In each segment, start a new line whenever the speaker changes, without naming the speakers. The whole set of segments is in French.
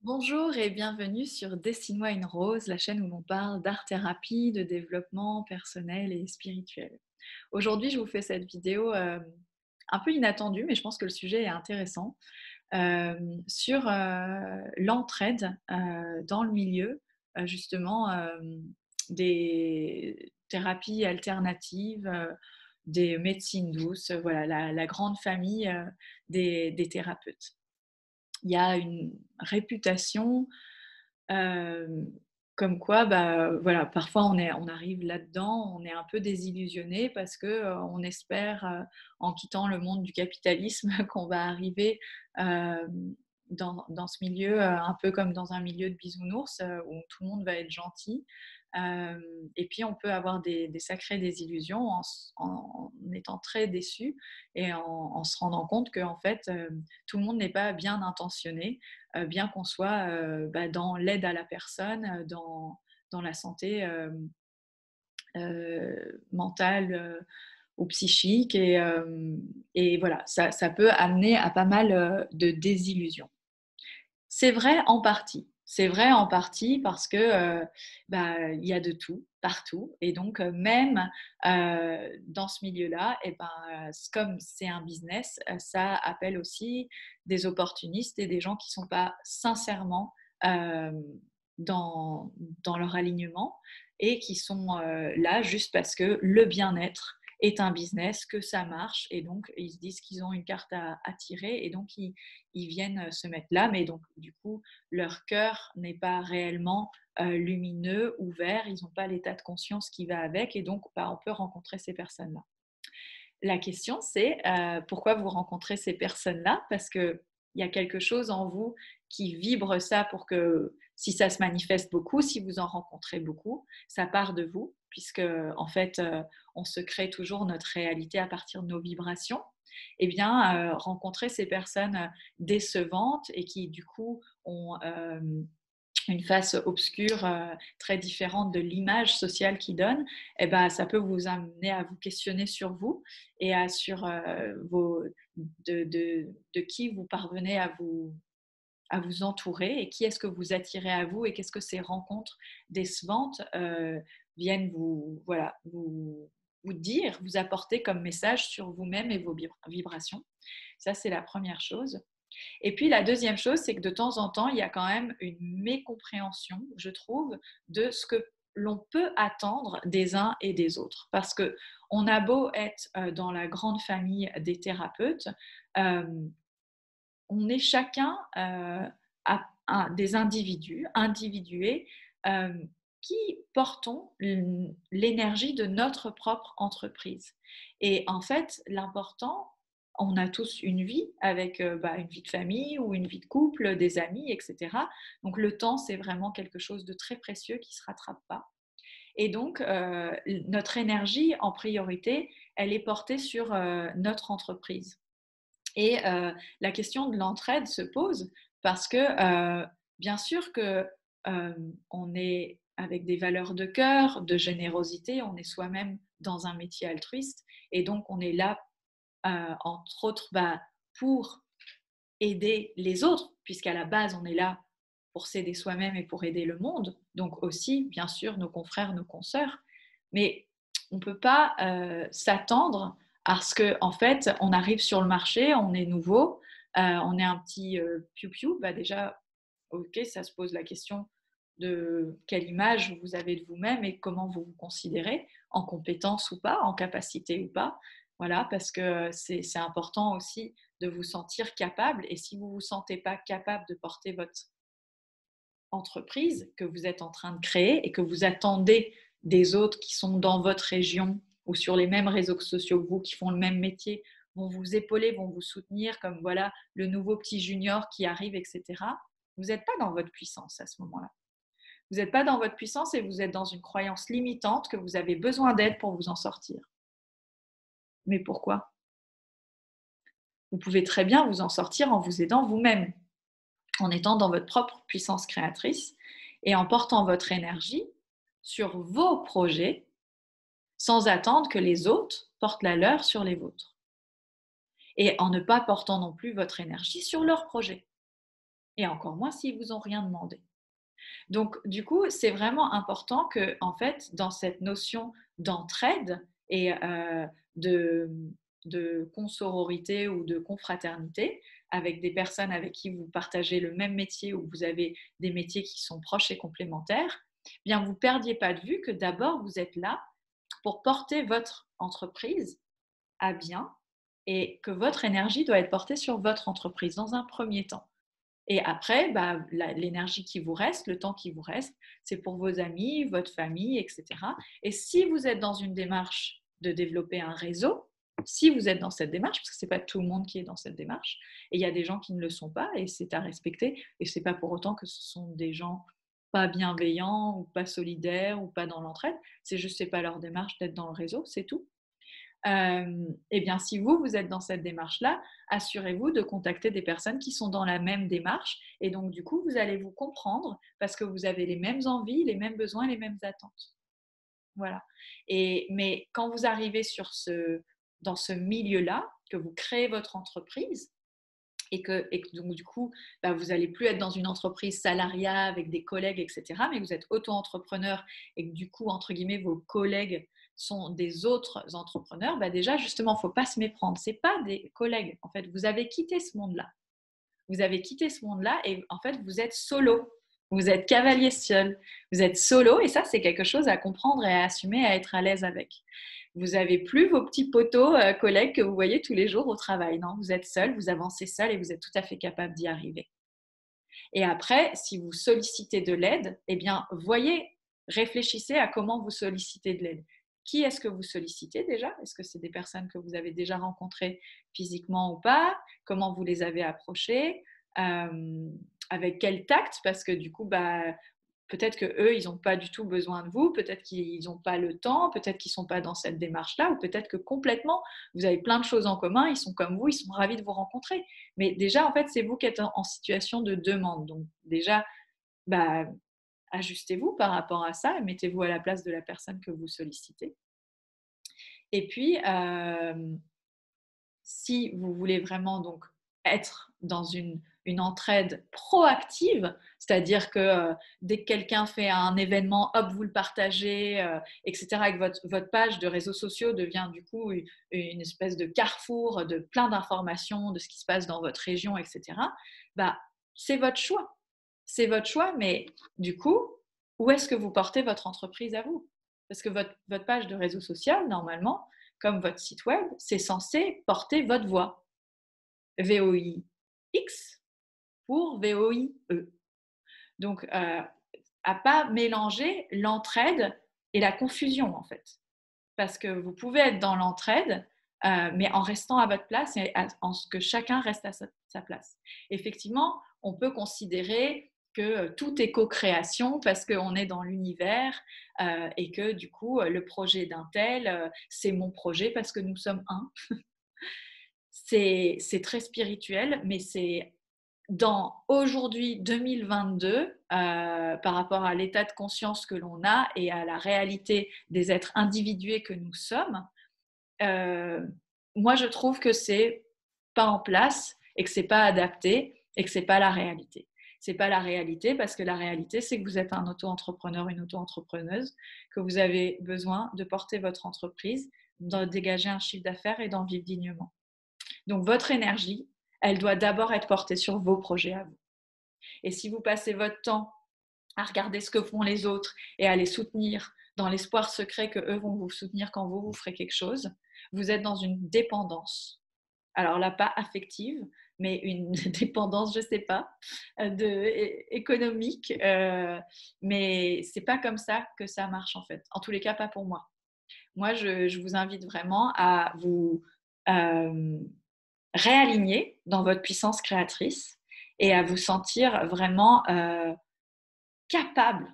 Bonjour et bienvenue sur Dessine-moi une rose, la chaîne où l'on parle d'art-thérapie, de développement personnel et spirituel. Aujourd'hui, je vous fais cette vidéo un peu inattendue, mais je pense que le sujet est intéressant, sur l'entraide dans le milieu, justement, des thérapies alternatives, des médecines douces, voilà, la grande famille des thérapeutes. Il y a une réputation, hem, comme quoi, bah, voilà, parfois on arrive là-dedans, on est un peu désillusionné parce que, on espère, en quittant le monde du capitalisme qu'on va arriver, dans ce milieu, un peu comme dans un milieu de bisounours, où tout le monde va être gentil. Hem Et puis on peut avoir des sacrées désillusions en étant très déçu et en se rendant compte qu'en fait, tout le monde n'est pas bien intentionné, bien qu'on soit, bah, dans l'aide à la personne, dans la santé, mentale, ou psychique et voilà, ça peut amener à pas mal, de désillusions. C'est vrai en partie. C'est vrai en partie parce que, bah, il y a de tout, partout et donc même, dans ce milieu-là et ben, comme c'est un business, ça appelle aussi des opportunistes et des gens qui sont pas sincèrement, hem, dans dans leur alignement et qui sont, là juste parce que le bien-être est un business, que ça marche et donc ils se disent qu'ils ont une carte à tirer et donc ils viennent se mettre là, mais donc du coup, leur cœur n'est pas réellement lumineux, ouvert, ils n'ont pas l'état de conscience qui va avec, et donc bah, on peut rencontrer ces personnes-là. La question, c'est pourquoi vous rencontrez ces personnes-là? Parce qu'il y a quelque chose en vous qui vibre ça pour que, si ça se manifeste beaucoup, si vous en rencontrez beaucoup, ça part de vous, puisque en fait, on se crée toujours notre réalité à partir de nos vibrations. Eh bien, rencontrer ces personnes décevantes et qui, du coup, ont une face obscure, très différente de l'image sociale qu'ils donnent, et ben, ça peut vous amener à vous questionner sur vous et sur de qui vous parvenez à vous entourer et qui est-ce que vous attirez à vous et qu'est-ce que ces rencontres décevantes viennent vous, voilà, vous dire, vous apporter comme message sur vous-même et vos vibrations. Ça, c'est la première chose. Et puis la deuxième chose, c'est que de temps en temps, il y a quand même une mécompréhension, je trouve, de ce que l'on peut attendre des uns et des autres. Parce que on a beau être dans la grande famille des thérapeutes, euh, on est chacun des individus, individués, euh, qui portons l'énergie de notre propre entreprise. Et en fait, l'important, on a tous une vie avec bah, une vie de famille ou une vie de couple, des amis, etc. Donc le temps, c'est vraiment quelque chose de très précieux qui ne se rattrape pas. Et donc, notre énergie, en priorité, elle est portée sur notre entreprise. Et la question de l'entraide se pose parce que, bien sûr que, on est avec des valeurs de cœur, de générosité, on est soi-même dans un métier altruiste et donc on est là, entre autres, bah, pour aider les autres, puisqu'à la base, on est là pour s'aider soi-même et pour aider le monde, donc aussi, bien sûr, nos confrères, nos consoeurs. Mais on ne peut pas s'attendre à ce qu'en en fait, on arrive sur le marché, on est nouveau, on est un petit piou-piou, bah déjà, ok, ça se pose la question de quelle image vous avez de vous-même et comment vous vous considérez, en compétence ou pas, en capacité ou pas. Voilà, parce que c'est important aussi de vous sentir capable. Et si vous ne vous sentez pas capable de porter votre entreprise que vous êtes en train de créer et que vous attendez des autres qui sont dans votre région ou sur les mêmes réseaux sociaux que vous, qui font le même métier, vont vous épauler, vont vous soutenir comme voilà le nouveau petit junior qui arrive, etc. Vous n'êtes pas dans votre puissance à ce moment-là. Vous n'êtes pas dans votre puissance et vous êtes dans une croyance limitante que vous avez besoin d'aide pour vous en sortir. Mais pourquoi? Vous pouvez très bien vous en sortir en vous aidant vous-même, en étant dans votre propre puissance créatrice et en portant votre énergie sur vos projets sans attendre que les autres portent la leur sur les vôtres. Et en ne pas portant non plus votre énergie sur leurs projets. et encore moins s'ils vous ont rien demandé. Donc, du coup, c'est vraiment important que, en fait, dans cette notion d'entraide et de, de consororité ou de confraternité, avec des personnes avec qui vous partagez le même métier ou vous avez des métiers qui sont proches et complémentaires, bien, vous ne perdiez pas de vue que d'abord, vous êtes là pour porter votre entreprise à bien et que votre énergie doit être portée sur votre entreprise dans un premier temps. Et après, bah, l'énergie qui vous reste, le temps qui vous reste, c'est pour vos amis, votre famille, etc. Et si vous êtes dans une démarche de développer un réseau, si vous êtes dans cette démarche, parce que ce n'est pas tout le monde qui est dans cette démarche, et il y a des gens qui ne le sont pas, et c'est à respecter, et ce n'est pas pour autant que ce sont des gens pas bienveillants, ou pas solidaires, ou pas dans l'entraide, c'est juste, c'est pas leur démarche d'être dans le réseau, c'est tout. Eh bien, si vous êtes dans cette démarche-là, assurez-vous de contacter des personnes qui sont dans la même démarche. Et donc, du coup, vous allez vous comprendre parce que vous avez les mêmes envies, les mêmes besoins, les mêmes attentes. Voilà. Mais quand vous arrivez dans ce milieu-là, que vous créez votre entreprise, et que donc du coup, bah, vous n'allez plus être dans une entreprise salariale avec des collègues, etc., mais vous êtes auto-entrepreneur et que du coup, entre guillemets, vos collègues sont des autres entrepreneurs, bah déjà, justement, il ne faut pas se méprendre. Ce n'est pas des collègues. En fait, vous avez quitté ce monde-là. Vous avez quitté ce monde-là et en fait, vous êtes solo. Vous êtes cavalier seul. Vous êtes solo et ça, c'est quelque chose à comprendre et à assumer, à être à l'aise avec. Vous n'avez plus vos petits potos collègues que vous voyez tous les jours au travail. Non, vous êtes seul, vous avancez seul et vous êtes tout à fait capable d'y arriver. Et après, si vous sollicitez de l'aide, eh bien, réfléchissez à comment vous sollicitez de l'aide. Qui est-ce que vous sollicitez déjà? Est-ce que c'est des personnes que vous avez déjà rencontrées physiquement ou pas? Comment vous les avez approchées? Avec quel tact? Parce que du coup, bah, peut-être qu'eux, ils n'ont pas du tout besoin de vous, peut-être qu'ils n'ont pas le temps, peut-être qu'ils ne sont pas dans cette démarche-là, ou peut-être que complètement, vous avez plein de choses en commun, ils sont comme vous, ils sont ravis de vous rencontrer. Mais déjà, en fait, c'est vous qui êtes en situation de demande. Donc déjà, bah, ajustez-vous par rapport à ça et mettez-vous à la place de la personne que vous sollicitez. Et puis, si vous voulez vraiment donc être dans une entraide proactive, c'est-à-dire que dès que quelqu'un fait un événement, hop, vous le partagez, etc., et que votre page de réseaux sociaux devient du coup une espèce de carrefour de plein d'informations de ce qui se passe dans votre région, etc., bah, c'est votre choix. C'est votre choix, mais du coup, où est-ce que vous portez votre entreprise à vous? Parce que votre page de réseau social, normalement, comme votre site web, c'est censé porter votre voix. VOIX pour VOIE. Donc, à pas mélanger l'entraide et la confusion, en fait. Parce que vous pouvez être dans l'entraide, mais en restant à votre place et en ce que chacun reste à sa place. Effectivement, on peut considérer que tout est co-création parce qu'on est dans l'univers et que du coup, le projet d'un tel, c'est mon projet parce que nous sommes un. C'est très spirituel, mais c'est dans aujourd'hui 2022, par rapport à l'état de conscience que l'on a et à la réalité des êtres individués que nous sommes, moi je trouve que c'est pas en place et que c'est pas adapté et que c'est pas la réalité. C'est pas la réalité parce que la réalité c'est que vous êtes un auto-entrepreneur, une auto-entrepreneuse, que vous avez besoin de porter votre entreprise, de dégager un chiffre d'affaires et d'en vivre dignement. Donc votre énergie, elle doit d'abord être portée sur vos projets à vous. Et si vous passez votre temps à regarder ce que font les autres et à les soutenir dans l'espoir secret qu'eux vont vous soutenir quand vous ferez quelque chose, vous êtes dans une dépendance. Alors là, pas affective, mais une dépendance, je ne sais pas, économique. Mais ce n'est pas comme ça que ça marche en fait. En tous les cas, pas pour moi. Moi, je vous invite vraiment à vous réaligner dans votre puissance créatrice et à vous sentir vraiment capable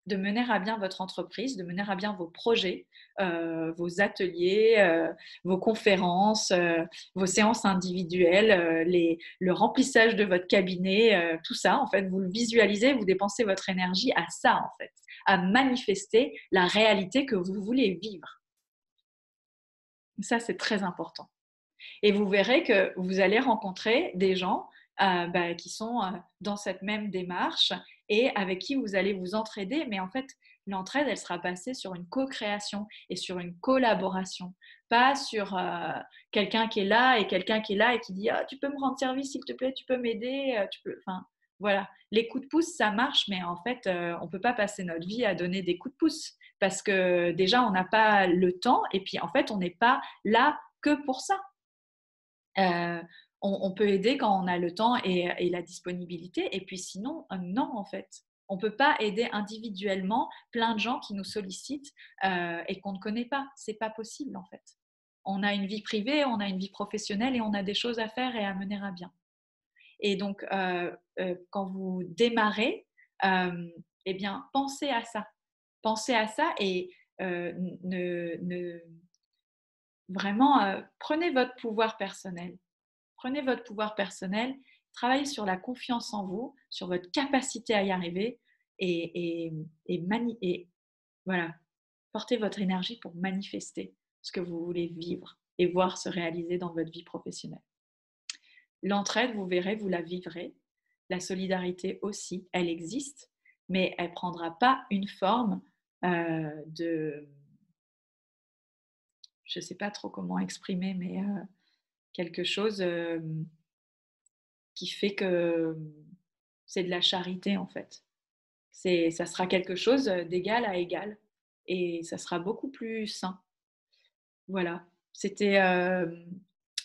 de mener à bien votre entreprise, de mener à bien vos projets, vos ateliers, vos conférences, vos séances individuelles, le remplissage de votre cabinet, tout ça, en fait, vous le visualisez, vous dépensez votre énergie à ça, en fait, à manifester la réalité que vous voulez vivre. Ça, c'est très important. Et vous verrez que vous allez rencontrer des gens qui sont dans cette même démarche et avec qui vous allez vous entraider. Mais en fait, l'entraide, elle sera basée sur une co-création et sur une collaboration, pas sur quelqu'un qui est là et quelqu'un qui est là et qui dit ah, tu peux me rendre service s'il te plaît, tu peux m'aider, tu peux. Enfin, voilà, les coups de pouce, ça marche, mais en fait, on ne peut pas passer notre vie à donner des coups de pouce parce que déjà, on n'a pas le temps et puis en fait, on n'est pas là que pour ça. Euh, on peut aider quand on a le temps et la disponibilité, et puis sinon, non, en fait. On ne peut pas aider individuellement plein de gens qui nous sollicitent et qu'on ne connaît pas. C'est pas possible, en fait. On a une vie privée, on a une vie professionnelle et on a des choses à faire et à mener à bien. Et donc, quand vous démarrez, eh bien, pensez à ça. Pensez à ça et vraiment, prenez votre pouvoir personnel. Prenez votre pouvoir personnel, travaillez sur la confiance en vous, sur votre capacité à y arriver et voilà, portez votre énergie pour manifester ce que vous voulez vivre et voir se réaliser dans votre vie professionnelle. L'entraide, vous verrez, vous la vivrez. La solidarité aussi, elle existe, mais elle ne prendra pas une forme de... Je ne sais pas trop comment exprimer, mais quelque chose qui fait que c'est de la charité en fait. Ça sera quelque chose d'égal à égal et ça sera beaucoup plus sain. Voilà, c'était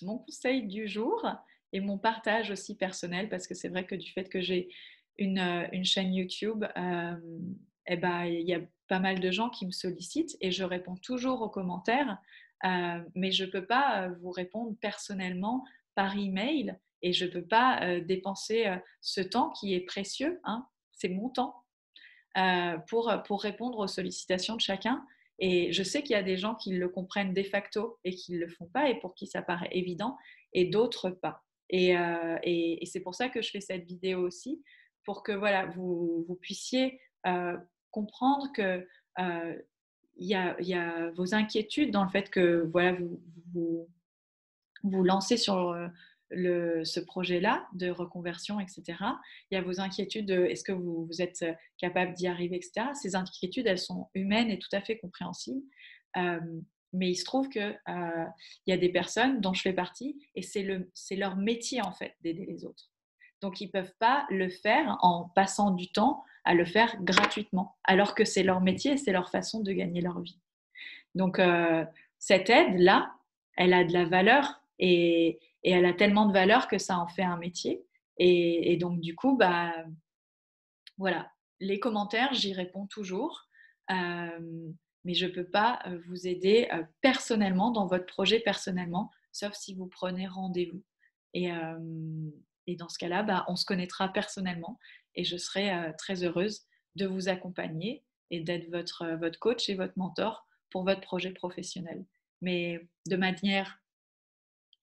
mon conseil du jour et mon partage aussi personnel parce que c'est vrai que du fait que j'ai une chaîne YouTube, eh ben, il y a pas mal de gens qui me sollicitent et je réponds toujours aux commentaires, mais je ne peux pas vous répondre personnellement par email et je ne peux pas dépenser ce temps qui est précieux, hein, c'est mon temps, pour répondre aux sollicitations de chacun. Et je sais qu'il y a des gens qui le comprennent de facto et qui ne le font pas et pour qui ça paraît évident et d'autres pas. Et c'est pour ça que je fais cette vidéo aussi, pour que voilà, vous puissiez comprendre que il y a vos inquiétudes dans le fait que voilà, vous, vous lancez sur ce projet-là de reconversion, etc. Il y a vos inquiétudes de est-ce que vous êtes capable d'y arriver, etc. Ces inquiétudes, elles sont humaines et tout à fait compréhensibles. Euh, mais il se trouve qu'il y a des personnes dont je fais partie et c'est leur métier en fait d'aider les autres. Donc ils ne peuvent pas le faire en passant du temps à le faire gratuitement, alors que c'est leur métier et c'est leur façon de gagner leur vie. Donc, cette aide-là, elle a de la valeur et elle a tellement de valeur que ça en fait un métier. Et donc, du coup, bah, voilà, les commentaires, j'y réponds toujours. Mais je ne peux pas vous aider personnellement dans votre projet personnellement, sauf si vous prenez rendez-vous. Et, euh, et dans ce cas-là, bah, on se connaîtra personnellement et je serai très heureuse de vous accompagner et d'être votre coach et votre mentor pour votre projet professionnel. Mais de manière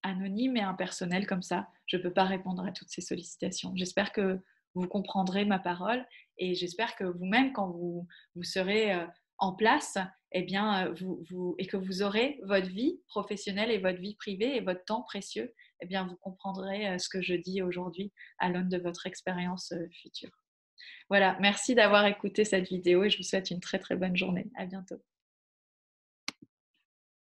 anonyme et impersonnelle comme ça, je ne peux pas répondre à toutes ces sollicitations. J'espère que vous comprendrez ma parole et j'espère que vous-même, quand vous serez en place, eh bien, et que vous aurez votre vie professionnelle et votre vie privée et votre temps précieux, eh bien, vous comprendrez ce que je dis aujourd'hui à l'aune de votre expérience future. Voilà, merci d'avoir écouté cette vidéo et je vous souhaite une très très bonne journée. À bientôt.